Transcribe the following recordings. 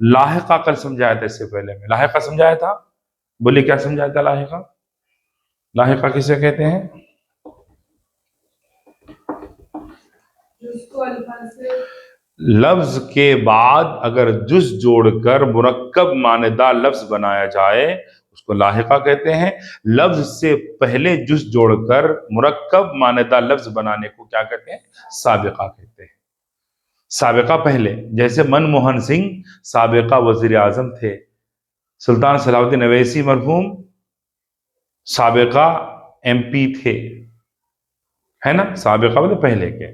लाहिका कल समझाया था, इससे पहले में लाहिका समझाया था। बोलिए क्या समझाया था लाहिका? लाहिका किसे कहते हैं? लफ्ज के बाद अगर जुज जोड़कर मुरक्कब मानेदार लफ्ज बनाया जाए उसको लाहिका कहते हैं। लफ्ज से पहले जुज जोड़कर मुरक्कब मानेदार लफ्ज बनाने को क्या कहते हैं? साबिका कहते हैं। साबिका पहले, जैसे मनमोहन सिंह साबिका वजीर आजम थे, सुल्तान सलाहुद्दीन अवैसी मरहूम साबिका MP थे, है ना। साबिका बोले पहले के,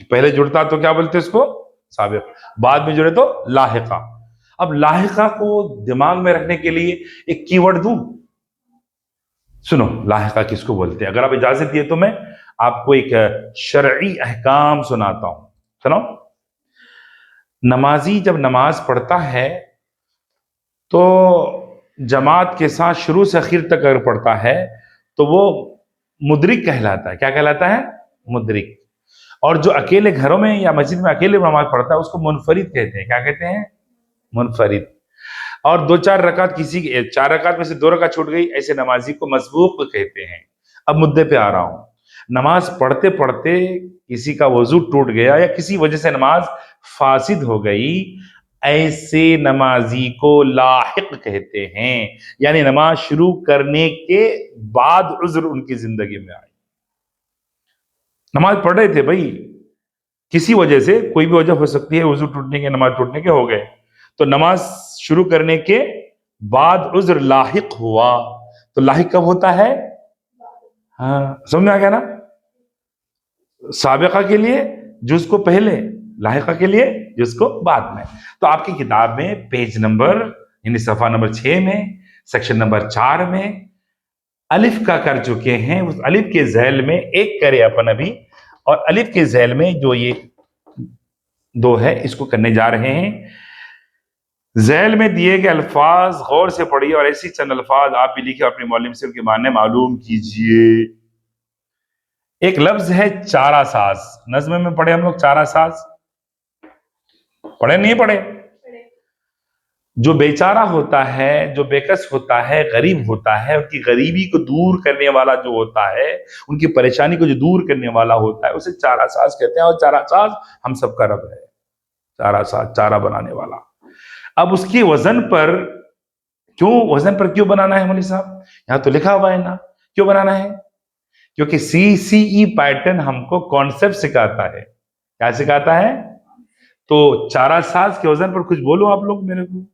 पहले जुड़ता तो क्या बोलते इसको? साबिक। बाद में जुड़े तो लाहिका। अब लाहिका को दिमाग में रखने के लिए एक कीवर्ड दूं। सुनो लाहिका किसको बोलते हैं, अगर आप इजाजत दिए तो मैं आपको एक शरई अहकाम सुनाता हूं, सुनो। नमाजी जब नमाज पढ़ता है तो जमात के साथ शुरू से आखिर तक अगर पढ़ता है तो वो मुदरिक कहलाता है। क्या कहलाता है? मुदरिक। और जो अकेले घरों में या मस्जिद में अकेले नमाज पढ़ता है उसको मुनफरिद कहते हैं। क्या कहते हैं? मुनफरिद। और 2-4 रकात, किसी 4 रकात में से 2 रकात छूट गई, ऐसे नमाजी को मसबूक कहते हैं। अब मुद्दे पे आ रहा हूं। नमाज पढ़ते पढ़ते किसी का वजू टूट गया या किसी वजह से नमाज फासिद हो गई, ऐसे नमाजी को लाहिक कहते हैं। यानी नमाज शुरू करने के बाद उज्र उनकी जिंदगी में आई। नमाज पढ़ रहे थे भाई, किसी वजह से, कोई भी वजह हो सकती है, वजू टूटने के, नमाज टूटने के हो गए, तो नमाज शुरू करने के बाद उज्र लाहिक हुआ। तो लाहिक कब होता है? हाँ, समझ में आ गया ना। साबिका के लिए जुज को पहले, लाहिका के लिए जुज को बाद में। तो आपकी किताब में पेज नंबर यानी सफा नंबर 6 में सेक्शन नंबर 4 में अलिफ का कर चुके हैं। उस अलिफ के झैल में एक करे अपन अभी, और अलिफ के झैल में जो ये 2 है इसको करने जा रहे हैं। झैल में दिए गए अल्फाज गौर से पढ़िए और ऐसी चंद अल्फाज आप भी लिखिए, अपने मौलवी से उनके माने मालूम कीजिए। एक लफ्ज है चारा साज। नज्म में पढ़े हम लोग चारा साज, पढ़े नहीं पढ़े? जो बेचारा होता है, जो बेकस होता है, गरीब होता है, उनकी गरीबी को दूर करने वाला जो होता है, उनकी परेशानी को जो दूर करने वाला होता है, उसे चारा साज कहते हैं। और चारा साज हम सबका रब है। चारा साज, चारा बनाने वाला। अब उसके वजन पर क्यों बनाना है मौलवी साहब? यहां तो लिखा हुआ है ना, क्यों बनाना है? क्योंकि CCE पैटर्न हमको कॉन्सेप्ट सिखाता है। क्या सिखाता है? तो चारा साज के वजन पर कुछ बोलो आप लोग मेरे को।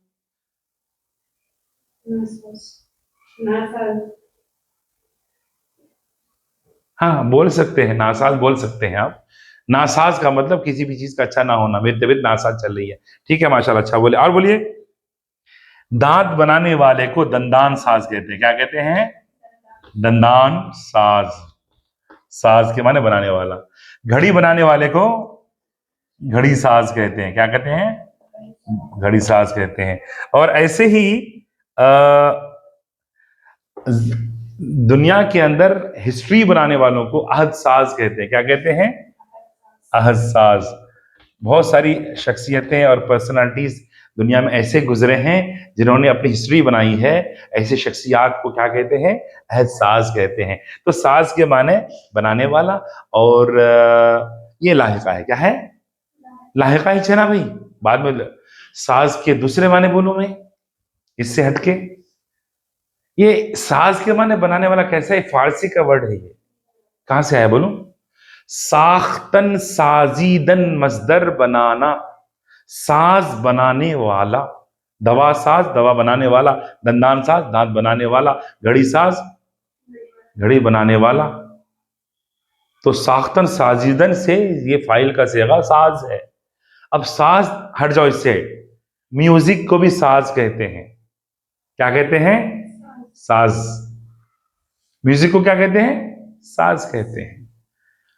हाँ बोल सकते हैं, नासाज बोल सकते हैं आप। नासाज का मतलब किसी भी चीज का अच्छा ना होना। मेरी तबीयत नासाज चल रही है, ठीक है माशाल्लाह, अच्छा बोले। और बोलिए। दांत बनाने वाले को दंदान साज कहते हैं। क्या कहते हैं? दंदान साज। साज के माने बनाने वाला। घड़ी बनाने वाले को घड़ी साज कहते हैं। क्या कहते हैं? घड़ी साज कहते हैं। और ऐसे ही दुनिया के अंदर हिस्ट्री बनाने वालों को अहद साज कहते हैं। क्या कहते हैं? अहद साज। बहुत सारी शख्सियतें और पर्सनालिटीज दुनिया में ऐसे गुजरे हैं जिन्होंने अपनी हिस्ट्री बनाई है। ऐसे शख्सियात को क्या कहते हैं? अहद साज कहते हैं। तो साज के माने बनाने वाला, और ये लाहिका है। क्या है? लाहिका ही है ना भाई। बाद में साज के दूसरे माने बोलूं मैं, इससे हटके। ये साज के माने बनाने वाला कैसा है? फारसी का वर्ड है ये। कहां से आया बोलूं? साख्तन साजीदन मजदर बनाना, साज बनाने वाला। दवा साज, दवा बनाने वाला। दंदान साज, दांत बनाने वाला। घड़ी साज, घड़ी बनाने वाला। तो साख्तन साजीदन से ये फाइल का सेगा साज है। अब साज हट जाओ इससे। म्यूजिक को भी साज कहते हैं। क्या कहते हैं? साज। म्यूजिक को क्या कहते हैं? साज कहते हैं।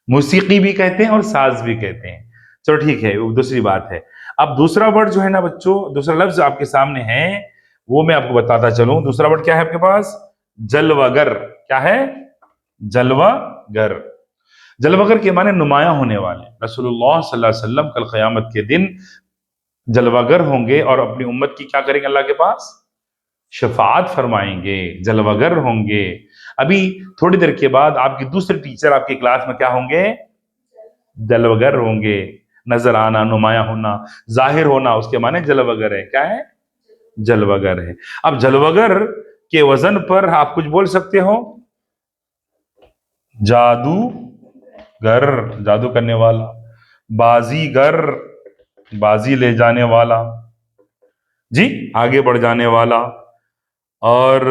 मौसीकी भी कहते हैं और साज भी कहते हैं। चलो ठीक है, वो दूसरी बात है। अब दूसरा वर्ड जो है ना बच्चों, दूसरा लफ्ज आपके सामने है, वो मैं आपको बताता चलूं। दूसरा वर्ड क्या है आपके पास? जलवागर। क्या है? जलवागर। जलवागर के माने नुमाया होने वाले। रसूलुल्लाह सल्लल्लाहु अलैहि वसल्लम कल क़यामत के दिन जलवागर होंगे और अपनी उम्मत की क्या करेंगे? अल्लाह के पास शफाअत फरमाएंगे, जलवागर होंगे। अभी थोड़ी देर के बाद आपकी दूसरे टीचर आपकी क्लास में क्या होंगे? जलवगर होंगे। नजर आना, नुमाया होना, जाहिर होना, उसके माने जलवगर है। क्या है? जलवगर है। अब जलवगर के वजन पर आप कुछ बोल सकते हो? जादूगर, जादू करने वाला। बाजीगर, बाजी ले जाने वाला, जी, आगे बढ़ जाने वाला। और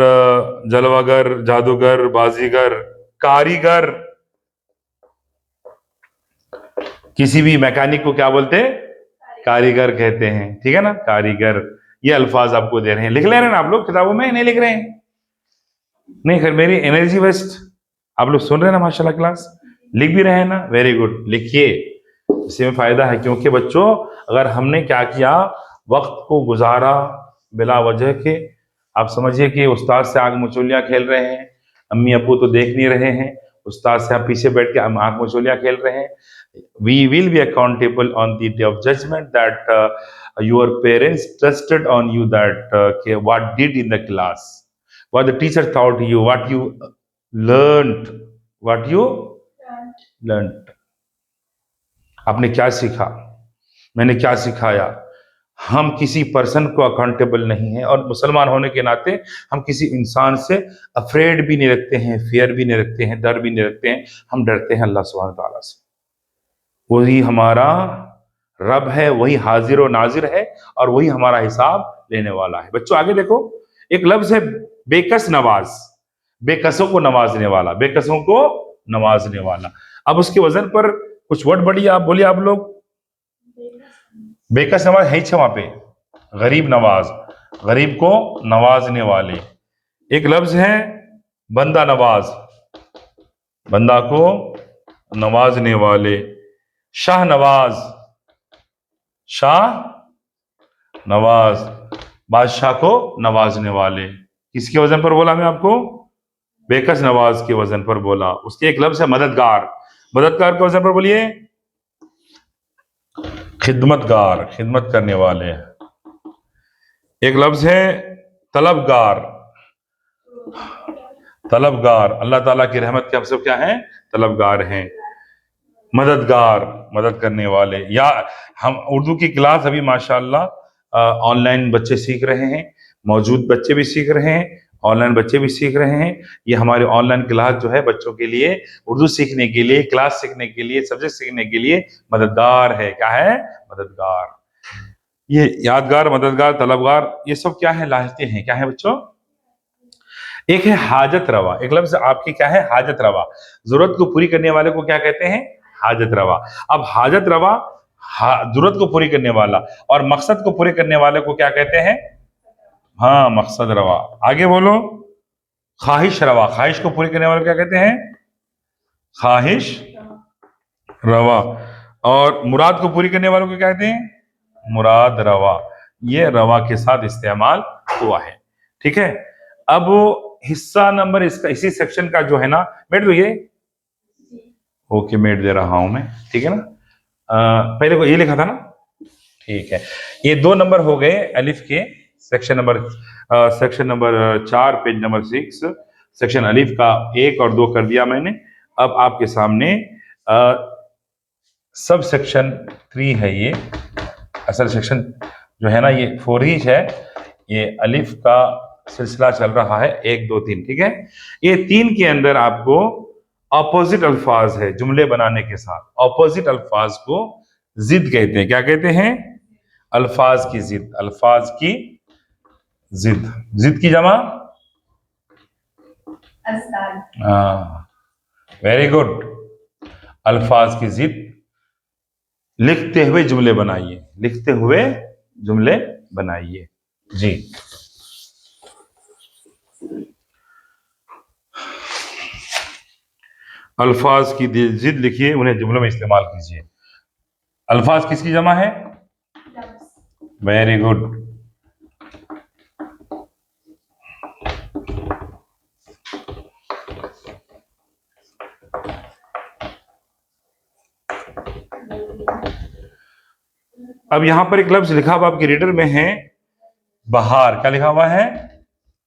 जलवागर, जादूगर, बाजीगर, कारीगर। किसी भी मैकेनिक को क्या बोलते हैं? कारीगर कहते हैं। ठीक है ना, कारीगर। ये अल्फाज आपको दे रहे हैं, लिख ले रहे हैं ना आप लोग किताबों में? नहीं लिख रहे हैं? नहीं, खैर मेरी एनर्जी वेस्ट। आप लोग सुन रहे हैं ना माशाल्लाह क्लास? लिख भी रहे हैं ना? वेरी गुड, लिखिए, इससे में फायदा है। क्योंकि बच्चों, अगर हमने क्या किया, वक्त को गुजारा बिला वजह के, आप समझिए कि उस्ताद से आग मचोलियां खेल रहे हैं, अम्मी अबू तो देख नहीं रहे हैं, उस्ताद से आप पीछे बैठ के हम आग मचोलियां खेल रहे हैं। We will be accountable on the day of judgment that your parents trusted on you, that what did in the class, what the teacher taught you, what you learned, what you learned, आपने क्या सीखा, मैंने क्या सिखाया। हम किसी person को accountable नहीं है, और मुसलमान होने के नाते हम किसी इंसान से अफ्रेड भी नहीं रखते हैं, फियर भी नहीं रखते हैं, डर भी नहीं रखते हैं। हम डरते हैं अल्लाह सुब्हान तआला से। वही हमारा रब है, वही हाजिर और नाजिर है, और वही हमारा हिसाब लेने वाला है। बच्चों आगे देखो, एक लफ्ज है बेकस नवाज, बेकसों को नवाजने वाला, बेकसों को नवाजने वाला। अब उसके वजन पर कुछ वर्ड बढ़िए, आप बोलिए आप लोग। बेकस नवाज है वहां पे, गरीब नवाज, गरीब को नवाजने वाले। एक लफ्ज है बंदा नवाज, बंदा को नवाजने वाले। शाह नवाज, शाह नवाज, बादशाह को नवाजने वाले। किसके वजन पर बोला मैं आपको? बेकस नवाज के वजन पर बोला। उसके एक लफ्ज है मददगार, मददगार के वजन पर बोलिए खिदमतगार, खिदमत करने वाले। एक लफ्ज है तलबगार, तलबगार, अल्लाह ताला की रहमत के हम सब क्या हैं? तलबगार हैं। मददगार, मदद करने वाले। या हम उर्दू की क्लास अभी माशाल्लाह ऑनलाइन बच्चे सीख रहे हैं, मौजूद बच्चे भी सीख रहे हैं, ऑनलाइन बच्चे भी सीख रहे हैं। ये हमारी ऑनलाइन क्लास जो है बच्चों के लिए, उर्दू सीखने के लिए, क्लास सीखने के लिए, सब्जेक्ट सीखने के लिए मददगार है। क्या है? मददगार। ये यादगार, मददगार, तलबगार, ये सब क्या है? लाहते हैं। क्या है बच्चों? एक है हाजत रवा। एक लफ्ज आपकी क्या है? हाजत रवा। जरूरत को पूरी करने वाले को क्या कहते हैं? हाजत रवा। अब हाजत रवा, जरूरत को पूरी करने वाला, और मकसद को पूरे करने वाले को क्या कहते हैं? हाँ, मकसद रवा। आगे बोलो। ख्वाहिश रवा, ख्वाहिश को पूरी करने वाले को क्या कहते हैं? ख्वाहिश रवा। और मुराद को पूरी करने वालों को क्या कहते हैं? मुराद रवा। ये रवा के साथ इस्तेमाल हुआ है। ठीक है। अब हिस्सा नंबर इसका, इसी सेक्शन का जो है ना, मेट दो ये। ओके, मेट दे रहा हूं मैं, ठीक है ना। पहले को ये लिखा था ना, ठीक है। ये 2 नंबर हो गए अलिफ के। Section number 4, page number 6, section अलिफ का 1 और 2 कर दिया मैंने। अब आपके सामने सब सेक्शन 3 है ये। असल सेक्शन जो है ना, ये 4 ही है। ये अलिफ का सिलसिला चल रहा है 1, 2, 3, ठीक है। ये 3 के अंदर आपको ऑपोजिट अल्फाज है जुमले बनाने के साथ। ऑपोजिट अल्फाज को जिद कहते हैं। क्या कहते हैं? अल्फाज की जिद, अल्फाज की जिद। जिद की जमा? Very good. अल्फाज की जिद। लिखते हुए जुमले बनाइए, लिखते हुए जुमले बनाइए जी। अल्फाज की जिद लिखिए, उन्हें जुमलों में इस्तेमाल कीजिए। अल्फाज किसकी जमा है? Very good. अब यहां पर एक लफ्ज लिखा हुआ आपके रीडर में है, बहार। क्या लिखा हुआ है?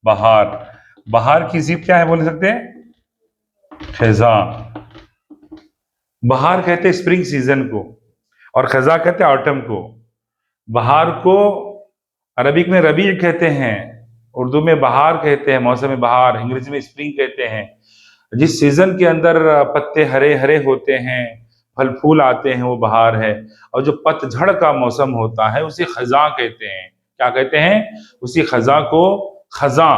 बहार। बहार की जीप क्या है बोल सकते हैं? खजा। बहार कहते हैं स्प्रिंग सीजन को, और खजा कहते हैं ऑटम को। बहार को अरबिक में रबी कहते हैं, उर्दू में बहार कहते हैं, मौसम बहार, अंग्रेजी में स्प्रिंग कहते हैं। जिस सीजन के अंदर पत्ते हरे हरे होते हैं, फल फूल आते हैं, वो बहार है। और जो पतझड़ का मौसम होता है उसे खजा कहते हैं। क्या कहते हैं? उसी खजा को खजा,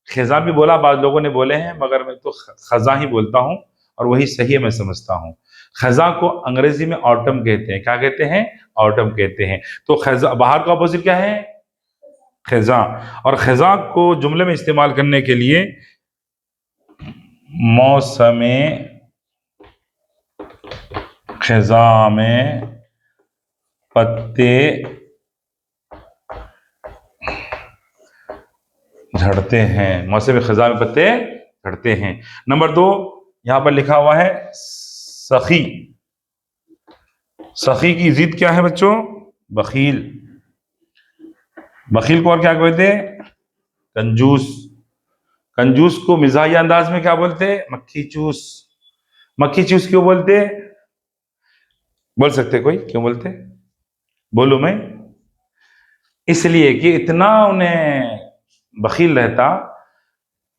खजा भी बोला, बाद लोगों ने बोले हैं, मगर मैं तो खजा ही बोलता हूं और वही सही है, मैं समझता हूं। खजा को अंग्रेजी में ऑटम कहते हैं। क्या कहते हैं? ऑटम कहते हैं। तो खजा, बहार का अपोजिट क्या है? खजा। और खजा को जुमले में इस्तेमाल करने के लिए मौसम खजा में पत्ते झड़ते हैं, मौसम खजा में पत्ते झड़ते हैं। नंबर 2 यहां पर लिखा हुआ है सखी। सखी की जिद क्या है बच्चों? बखील। बखील को और क्या कहते हैं? कंजूस। कंजूस को मिजाही अंदाज में क्या बोलते हैं? मक्खी चूस। मक्खी चूस क्यों बोलते? बोल सकते कोई क्यों बोलते? बोलूं मैं? इसलिए कि इतना उन्हें बखील रहता,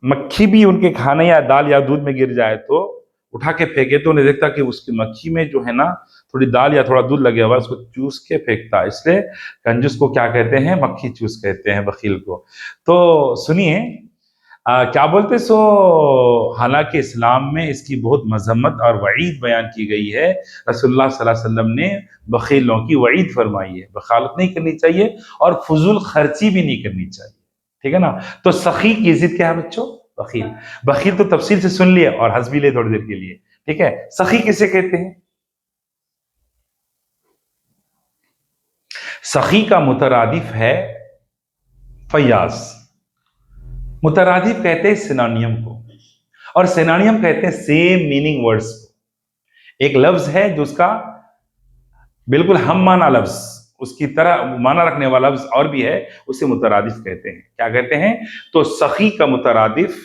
मक्खी भी उनके खाने या दाल या दूध में गिर जाए तो उठा के फेंके तो उन्हें देखता कि उसकी मक्खी में जो है ना थोड़ी दाल या थोड़ा दूध लगे हुआ, उसको चूस के फेंकता। इसलिए कंजूस को क्या कहते हैं? मक्खी चूस कहते हैं बखील को। तो सुनिए क्या बोलते सो, हालांकि इस्लाम में इसकी बहुत मजम्मत और वईद बयान की गई है। रसूलुल्लाह सल्लल्लाहु अलैहि वसल्लम ने बखीलों की वईद फरमाई है, बखालत नहीं करनी चाहिए और फजूल खर्ची भी नहीं करनी चाहिए। ठीक है ना? तो सखी की जिद क्या है बच्चों? बखील। बखील तो तफसील से सुन लिए और हंस भी लिए थोड़ी देर के लिए। ठीक है, सखी किसे कहते हैं? सखी का मुतरादिफ है फयाज। मुतरादिफ कहते हैं सिनोनियम को, और सिनोनियम कहते हैं सेम मीनिंग वर्ड्स को। एक लफ्ज है जो उसका बिल्कुल हम माना लफ्ज, उसकी तरह माना रखने वाला लफ्ज और भी है, उसे मुतरादिफ कहते हैं। क्या कहते हैं? तो सखी का मुतरादिफ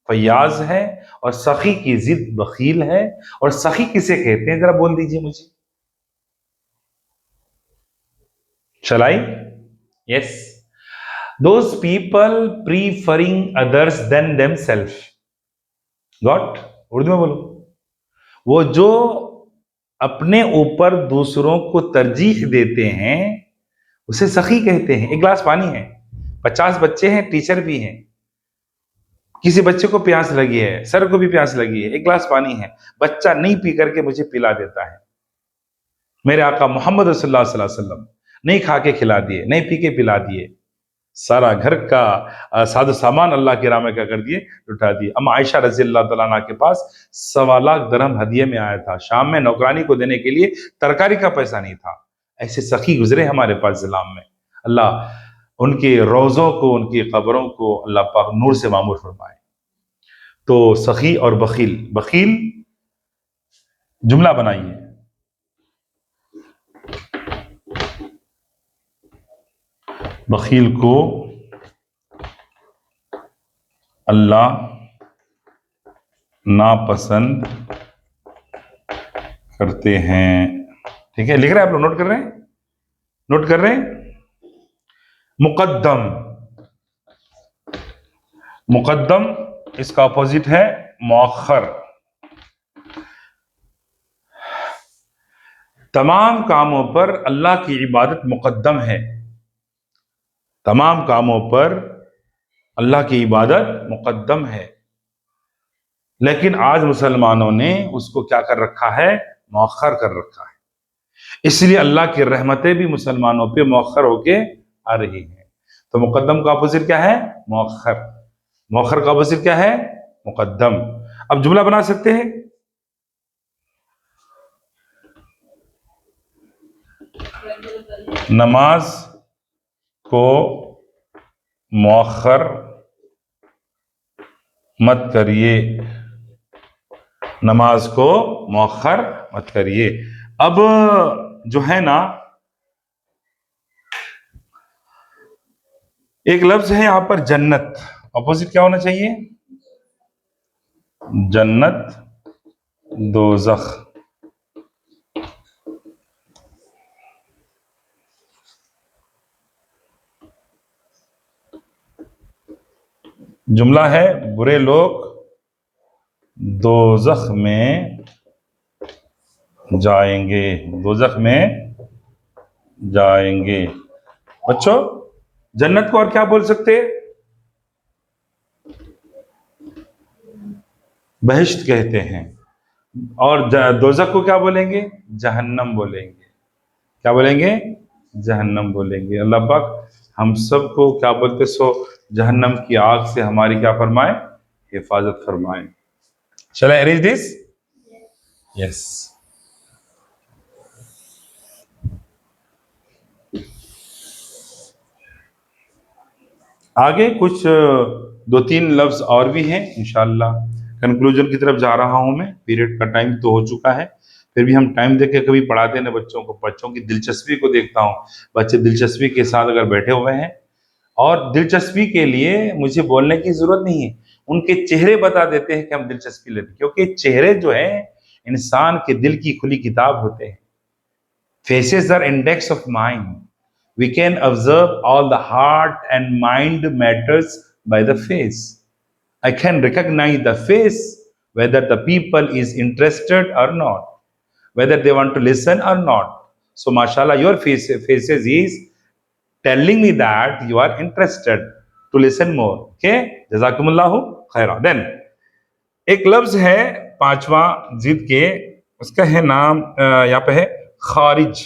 फयाज है, और सखी की जिद बखील है। और सखी किसे कहते हैं जरा बोल दीजिए मुझे। चलाई? Yes, those people preferring others than themselves. Got? Urdu में बोलो। वो जो अपने ऊपर दूसरों को तरजीह देते हैं उसे सखी कहते हैं। एक गिलास पानी है, 50 बच्चे हैं, टीचर भी हैं, किसी बच्चे को प्यास लगी है, सर को भी प्यास लगी है, एक गिलास पानी है, बच्चा नहीं पी करके मुझे पिला देता है। मेरे आका मोहम्मद रसूलुल्लाह सल्लल्लाहु अलैहि वसल्लम नहीं खा के खिला दिए, नहीं पी के पिला दिए, सारा घर का साजो सामान अल्लाह के राह में क्या कर दिए? लुटा दिए। अम्मा आयशा रजी अल्लाह तआला अन्हा के पास 1.25 लाख दरहम हदिये में आया था, शाम में नौकरानी को देने के लिए तरकारी का पैसा नहीं था। ऐसे सखी गुजरे हमारे पास इस्लाम में। अल्लाह उनके रोज़ों को, उनकी कब्रों को अल्लाह पाक नूर से मामूर फरमाए। तो सखी और बखील, बखील जुमला बनाइए। बखील को अल्लाह नापसंद करते हैं। ठीक है, लिख रहे हैं आप लोग? नोट कर रहे हैं? नोट कर रहे हैं? मुकद्दम। मुकद्दम इसका अपोजिट है मौखर। तमाम कामों पर अल्लाह की इबादत मुकद्दम है, तमाम कामों पर अल्लाह की इबादत मुकद्दम है। लेकिन आज मुसलमानों ने उसको क्या कर रखा है? मौखर कर रखा है। इसलिए अल्लाह की रहमतें भी मुसलमानों पे मौखर होके आ रही हैं। तो मुकद्दम का अपोजिट क्या है? मौखर। मौखर का अपोजिट क्या है? मुकद्दम। अब जुमला बना सकते हैं। नमाज को मौखर मत करिए, नमाज को मौखर मत करिए। अब जो है ना, एक लफ्ज है यहां पर जन्नत, ऑपोजिट क्या होना चाहिए? जन्नत, दोजख। जुमला है बुरे लोग दोजख में जाएंगे, दोजख में जाएंगे। बच्चों, जन्नत को और क्या बोल सकते हैं? बहिश्त कहते हैं। और दोजख को क्या बोलेंगे? जहन्नम बोलेंगे। क्या बोलेंगे? जहन्नम बोलेंगे। अल्लाह पाक हम सबको क्या बोलते सो जहन्नम की आग से हमारी क्या फरमाए? हिफाजत फरमाए। Shall I erase this? Yes. आगे कुछ दो तीन लफ्ज और भी हैं, इंशाल्लाह कंक्लूजन की तरफ जा रहा हूं मैं। पीरियड का टाइम तो हो चुका है, फिर भी हम टाइम देके कभी पढ़ाते ना बच्चों को, बच्चों की दिलचस्पी को देखता हूँ। बच्चे दिलचस्पी के साथ अगर बैठे हुए हैं, और दिलचस्पी के लिए मुझे बोलने की जरूरत नहीं है, उनके चेहरे बता देते हैं कि हम दिलचस्पी लेते हैं, क्योंकि चेहरे जो है इंसान के दिल की खुली किताब होते हैं। Faces are index of mind. We can observe all the heart and mind matters by the face. I can recognize the face whether the people is interested or not, whether they want to listen or not. So, mashallah, your faces is telling me that you are interested to listen more. Okay, jazakumullahu khaira. Then एक लफ्ज है पांचवा जिद के, उसका है नाम यहाँ पे है खारिज।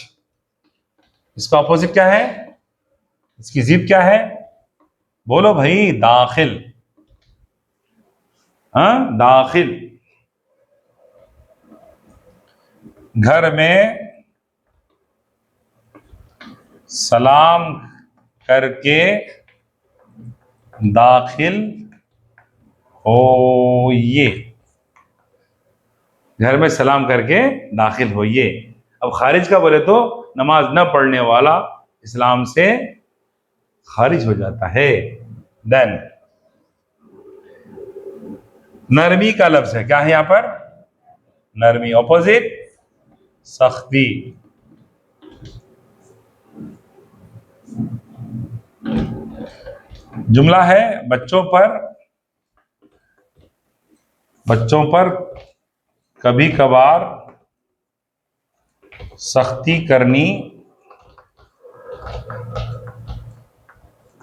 इसका अपोजिट क्या है? इसकी जिद क्या है? बोलो भाई। दाखिल। हाँ, दाखिल। घर में सलाम करके दाखिल होइए। घर में सलाम करके दाखिल होइए। अब खारिज का बोले तो नमाज न पढ़ने वाला इस्लाम से खारिज हो जाता है। देन नरमी का लफ्ज है, क्या है यहां पर? नरमी। ऑपोजिट सख्ती। जुमला है बच्चों पर कभी कभार सख्ती करनी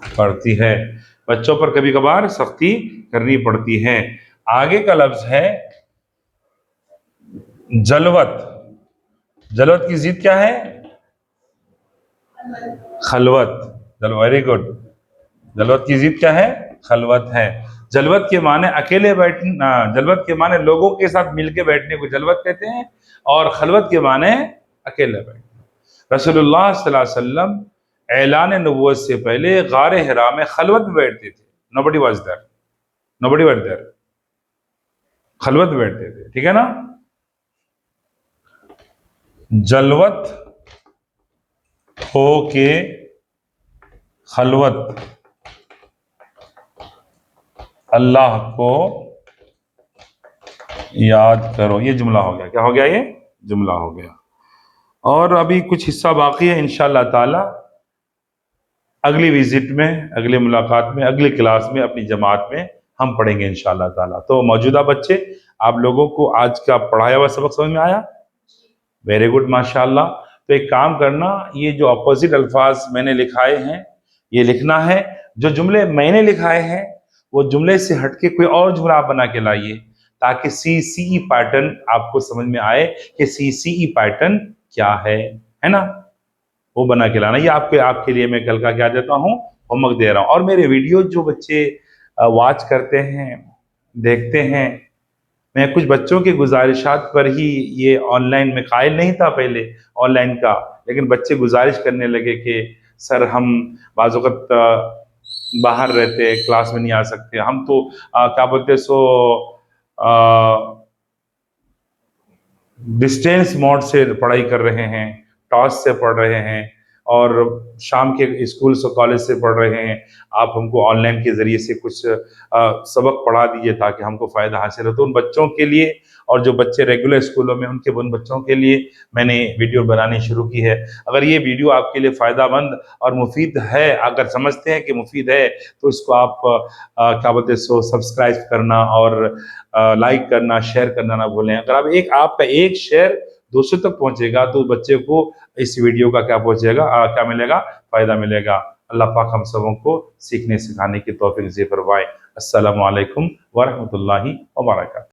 पड़ती है। बच्चों पर कभी कभार सख्ती करनी पड़ती है। आगे का लफ्ज है जलवत। जलवत की जिद क्या है? खलवत। चलो, वेरी गुड। जलवत की जिद क्या है? खलवत है। जलवत के माने अकेले बैठना, जलवत के माने लोगों के साथ मिलके बैठने को जलवत कहते हैं, और खलवत के माने अकेले बैठना। रसूलुल्लाह सल्लल्लाहु अलैहि वसल्लम ऐलान नबुव्वत से पहले गार हिरा में खलवत में बैठते थे। Nobody was there, nobody was there, खलवत में बैठते थे। ठीक है ना? जलवत हो के खलवत अल्लाह को याद करो। ये जुमला हो गया। क्या हो गया? ये जुमला हो गया। और अभी कुछ हिस्सा बाकी है, इंशाअल्लाह ताला अगली विजिट में, अगली मुलाकात में, अगली क्लास में, अपनी जमात में हम पढ़ेंगे इंशाअल्लाह ताला। तो मौजूदा बच्चे, आप लोगों को आज का पढ़ाया हुआ सबक समझ में आया? वेरी गुड, माशाअल्लाह। तो एक काम करना, ये जो अपोजिट अल्फाज मैंने लिखाए हैं ये लिखना है। जो जुमले मैंने लिखाए हैं वो जुमले से हटके कोई और जुमला आप बना के लाइए, ताकि CCE पैटर्न आपको समझ में आए कि CCE पैटर्न क्या है ना? वो बना के लाना। ये आपके लिए मैं कल का क्या देता हूँ, होमवर्क दे रहा हूँ। और मेरे वीडियो जो बच्चे वॉच करते हैं, देखते हैं, मैं कुछ बच्चों की गुजारिशात पर ही ये ऑनलाइन में कायल नहीं था पहले ऑनलाइन का, लेकिन बच्चे गुजारिश करने लगे कि सर हम बाज़ वक़्त बाहर रहते, क्लास में नहीं आ सकते, हम तो क्या बोलते सो डिस्टेंस मोड से पढ़ाई कर रहे हैं, टॉस से पढ़ रहे हैं, और शाम के स्कूल से कॉलेज से पढ़ रहे हैं, आप हमको ऑनलाइन के ज़रिए से कुछ सबक पढ़ा दीजिए ताकि हमको फ़ायदा हासिल हो। तो उन बच्चों के लिए और जो बच्चे रेगुलर स्कूलों में उनके उन बच्चों के लिए मैंने वीडियो बनानी शुरू की है। अगर ये वीडियो आपके लिए फ़ायदामंद और मुफीद है, अगर समझते हैं कि मुफीद है, तो इसको आप क्या बोलते हैं सो सब्सक्राइब करना और लाइक करना, शेयर करना ना भूलें। अगर आप आपका एक शेयर दूसरों तक पहुंचेगा तो बच्चे को इस वीडियो का क्या पहुंचेगा, क्या मिलेगा, फायदा मिलेगा। अल्लाह पाक हम सबों को सीखने सिखाने की तौफीक ज़े फरमाए। अस्सलामु अलैकुम व रहमतुल्लाहि व बरकातहू।